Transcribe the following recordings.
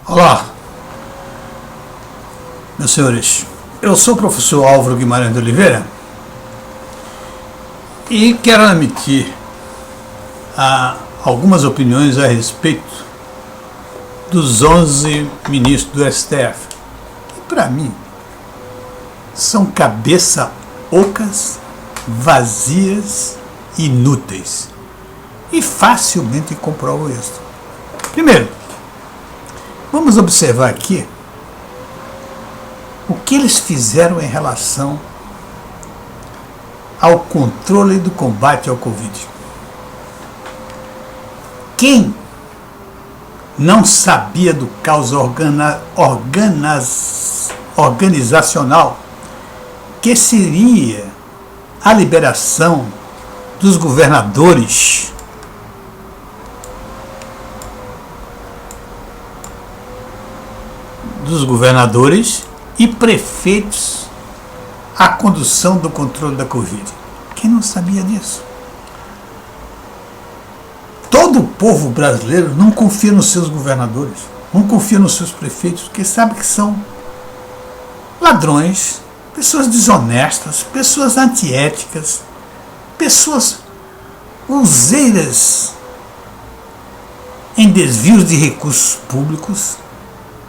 Olá, meus senhores. Eu sou o professor Álvaro Guimarães de Oliveira e quero emitir algumas opiniões a respeito dos 11 ministros do STF, que para mim são cabeça ocas, vazias, inúteis, e facilmente comprovo isso. Primeiro, vamos observar aqui o que eles fizeram em relação ao controle do combate ao Covid. Quem não sabia do caos organizacional que seria a liberação dos governadores e prefeitos à condução do controle da Covid? Quem não sabia disso? Todo o povo brasileiro não confia nos seus governadores, não confia nos seus prefeitos, porque sabe que são ladrões, pessoas desonestas, pessoas antiéticas, pessoas useiras em desvios de recursos públicos.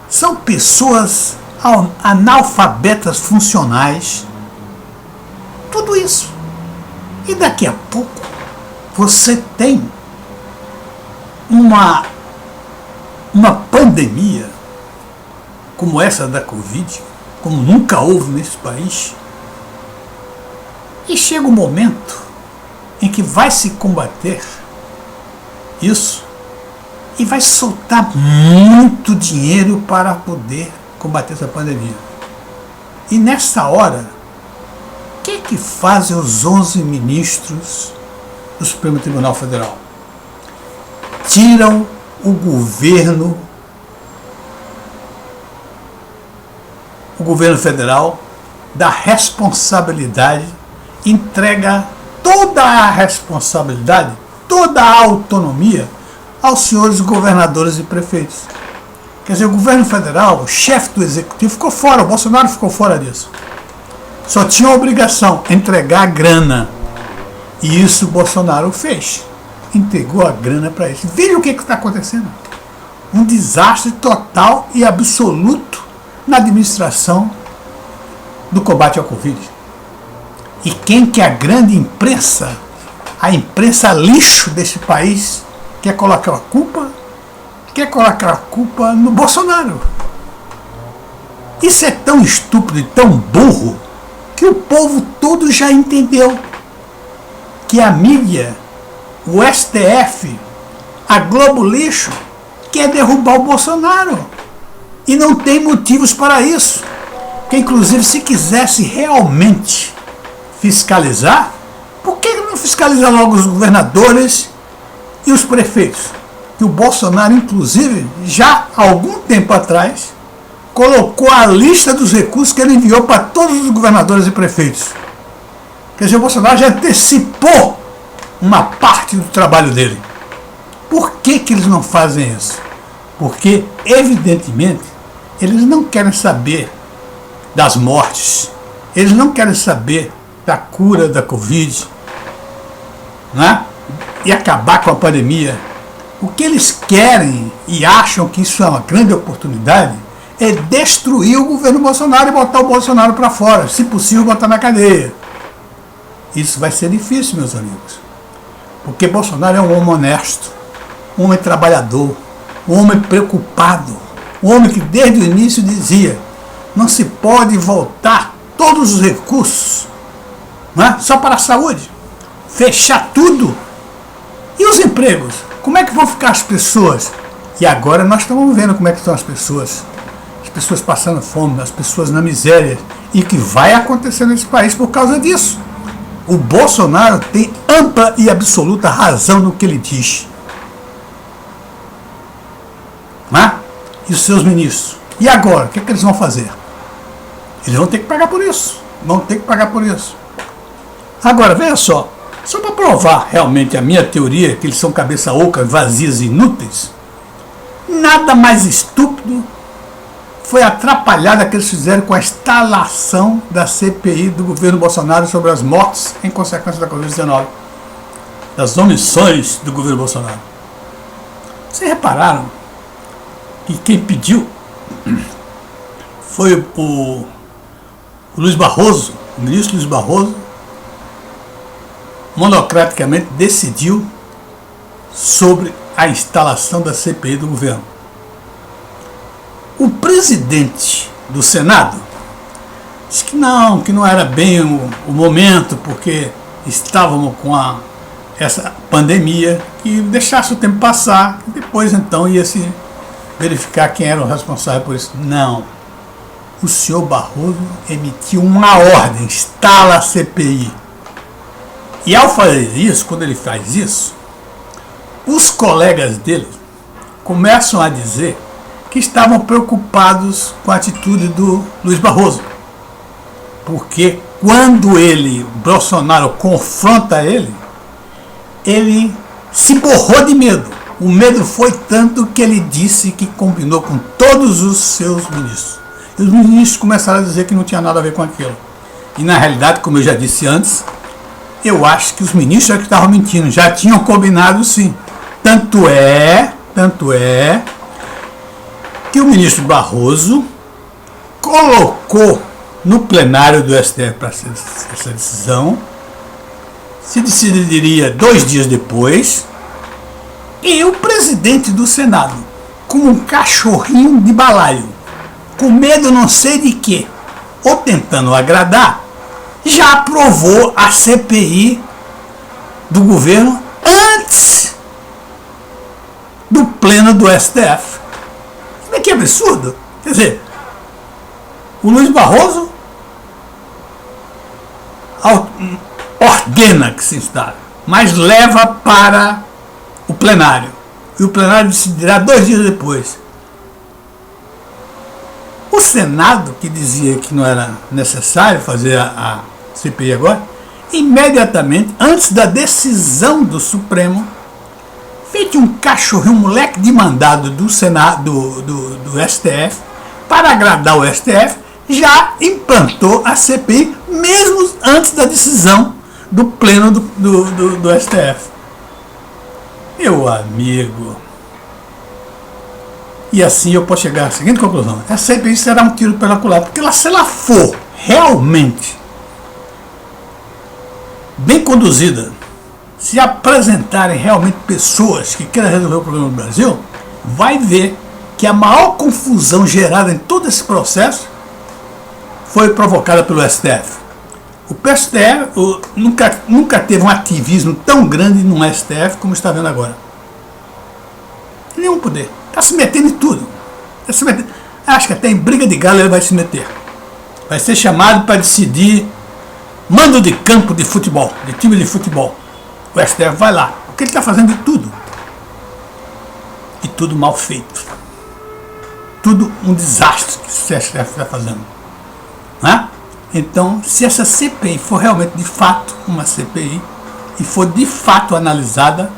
São pessoas analfabetas funcionais. Tudo isso. E daqui a pouco você tem uma pandemia como essa da Covid, como nunca houve nesse país. E chega um momento em que vai se combater isso e vai soltar muito dinheiro para poder combater essa pandemia. E nessa hora, o que fazem os 11 ministros do Supremo Tribunal Federal? Tiram o governo federal da responsabilidade, entrega toda a responsabilidade, toda a autonomia aos senhores governadores e prefeitos. Quer dizer, o governo federal, o chefe do executivo, ficou fora, o Bolsonaro ficou fora disso. Só tinha a obrigação de entregar a grana. E isso o Bolsonaro fez. Entregou a grana para eles. Veja o que está acontecendo. Um desastre total e absoluto na administração do combate ao Covid. E quem que é a grande imprensa, a imprensa lixo desse país, quer colocar a culpa no Bolsonaro. Isso é tão estúpido e tão burro que o povo todo já entendeu que a mídia, o STF, a Globo Lixo, quer derrubar o Bolsonaro. E não tem motivos para isso. Que inclusive, se quisesse realmente fiscalizar, por que não fiscaliza logo os governadores e os prefeitos? Que o Bolsonaro, inclusive, já há algum tempo atrás, colocou a lista dos recursos que ele enviou para todos os governadores e prefeitos. Quer dizer, o Bolsonaro já antecipou uma parte do trabalho dele. Por que eles não fazem isso? Porque, evidentemente, eles não querem saber das mortes, eles não querem saber da cura da Covid, né? E acabar com a pandemia. O que eles querem e acham que isso é uma grande oportunidade é destruir o governo Bolsonaro e botar o Bolsonaro para fora, se possível botar na cadeia. Isso vai ser difícil, meus amigos, porque Bolsonaro é um homem honesto, um homem trabalhador, um homem preocupado, um homem que desde o início dizia: não se pode voltar todos os recursos, né, só para a saúde, fechar tudo. E os empregos? Como é que vão ficar as pessoas? E agora nós estamos vendo como é que estão as pessoas passando fome, as pessoas na miséria, e que vai acontecer nesse país por causa disso. O Bolsonaro tem ampla e absoluta razão no que ele diz. Né? E os seus ministros? E agora? O que eles vão fazer? Eles vão ter que pagar por isso. Agora, veja só. Só para provar realmente a minha teoria, que eles são cabeça oca, vazias e inúteis, Nada mais estúpido foi a atrapalhada que eles fizeram com a instalação da CPI do governo Bolsonaro sobre as mortes em consequência da Covid-19, das omissões do governo Bolsonaro. Vocês repararam que quem pediu foi o Luiz Barroso, o ministro Luiz Barroso, monocraticamente decidiu sobre a instalação da CPI do governo. O presidente do Senado disse que não era bem o momento, porque estávamos com essa pandemia, que deixasse o tempo passar, e depois então ia se verificar quem era o responsável por isso. Não. O senhor Barroso emitiu uma ordem, instala a CPI. E ao fazer isso, quando ele faz isso, os colegas dele começam a dizer que estavam preocupados com a atitude do Luiz Barroso. Porque quando Bolsonaro confronta ele se borrou de medo. O medo foi tanto que ele disse que combinou com todos os seus ministros. E os ministros começaram a dizer que não tinha nada a ver com aquilo. E na realidade, como eu já disse antes, eu acho que os ministros é que estavam mentindo. Já tinham combinado sim. Tanto é que o ministro Barroso colocou no plenário do STF para essa decisão, se decidiria 2 dias depois, e o presidente do Senado, como um cachorrinho de balaio, com medo não sei de quê, ou tentando agradar, já aprovou a CPI do governo antes do pleno do STF. Que absurdo! Quer dizer, o Luiz Barroso ordena que se instale, mas leva para o plenário. E o plenário decidirá 2 dias depois. O Senado, que dizia que não era necessário fazer a CPI agora, imediatamente, antes da decisão do Supremo, feito um cachorrinho, um moleque de mandado do Senado, do STF, para agradar o STF, já implantou a CPI, mesmo antes da decisão do pleno do STF. Meu amigo. E assim eu posso chegar à seguinte conclusão: a CPI será um tiro pela culatra, porque se ela for realmente bem conduzida, se apresentarem realmente pessoas que querem resolver o problema do Brasil, vai ver que a maior confusão gerada em todo esse processo foi provocada pelo STF. O STF nunca teve um ativismo tão grande no STF como está vendo agora. Nenhum poder. Está se metendo em tudo. Acho que até em briga de galo ele vai se meter. Vai ser chamado para decidir mando de campo de futebol, de time de futebol. O STF vai lá, porque ele está fazendo de tudo. E tudo mal feito. Tudo um desastre que o STF está fazendo. Né? Então, se essa CPI for realmente de fato uma CPI, e for de fato analisada,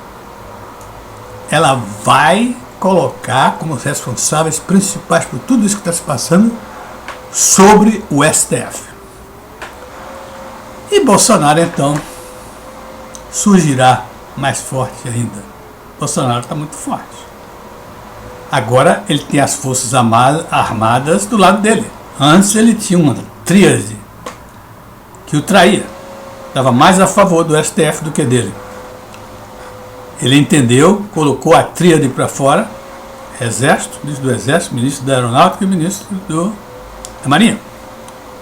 ela vai colocar como responsáveis principais por tudo isso que está se passando sobre o STF. E Bolsonaro, então, surgirá mais forte ainda. Bolsonaro está muito forte. Agora ele tem as forças armadas do lado dele. Antes ele tinha uma tríade que o traía. Estava mais a favor do STF do que dele. Ele entendeu, colocou a tríade para fora: Exército, ministro do Exército, ministro da Aeronáutica e ministro da Marinha.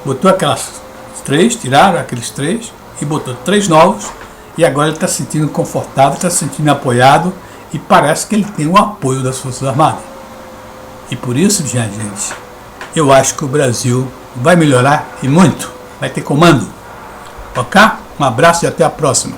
Botou aquelas 3, tiraram aqueles 3 e botou 3 novos. E agora ele está se sentindo confortável, está se sentindo apoiado e parece que ele tem o apoio das Forças Armadas. E por isso, gente, eu acho que o Brasil vai melhorar e muito. Vai ter comando. Ok? Um abraço e até a próxima.